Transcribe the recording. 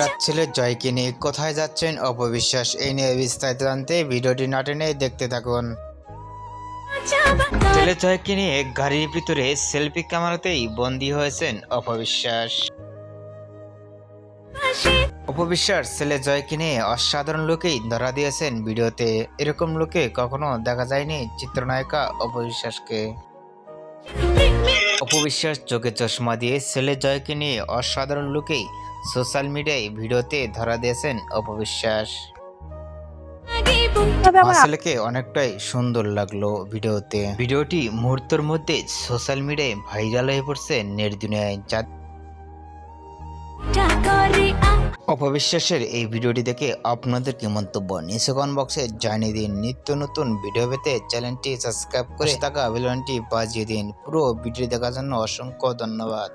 হঠাৎ ছেলে জয়কে নিয়ে কোথায় যাচ্ছেন অপবিশ্বাস, এই নিয়ে বিস্তারিত জানতে ভিডিওটি না টেনে দেখতে থাকুন। ছেলে জয়কে নিয়ে গাড়ির ভিতরে সেলফি ক্যামেরাতেই বন্দী হয়েছেন অপবিশ্বাস। অপবিশ্বাস ছেলে জয়কে নিয়ে অসাধারণ লোকেই ধরা দিয়েছেন ভিডিওতে। এরকম লোকে কখনো দেখা যায়নি চিত্রনায়িকা অপবিশ্বাসকে। অপবিশ্বাস চোখে চশমা দিয়ে ছেলে জয়কে নিয়ে অসাধারণ লোকেই সোশ্যাল মিডিয়ায় ভিডিওতে ধরা দিয়েছেন অপবিশ্বাস। ছেলেকে অনেকটাই সুন্দর লাগলো ভিডিওতে। ভিডিওটি মুহূর্তের মধ্যে সোশ্যাল মিডিয়ায় ভাইরাল হয়ে পড়ছে নেট দুনিয়ায়। অপবিশ্বাসের এই ভিডিওটি দেখে আপনাদের কি মন্তব্য নিচে কমেন্ট বক্সে জানিয়ে দিন। নিত্য নতুন ভিডিও পেতে চ্যানেলটি সাবস্ক্রাইব করে থাকা বেল বাটনটি বাজিয়ে দিন। পুরো ভিডিও দেখার জন্য অসংখ্য ধন্যবাদ।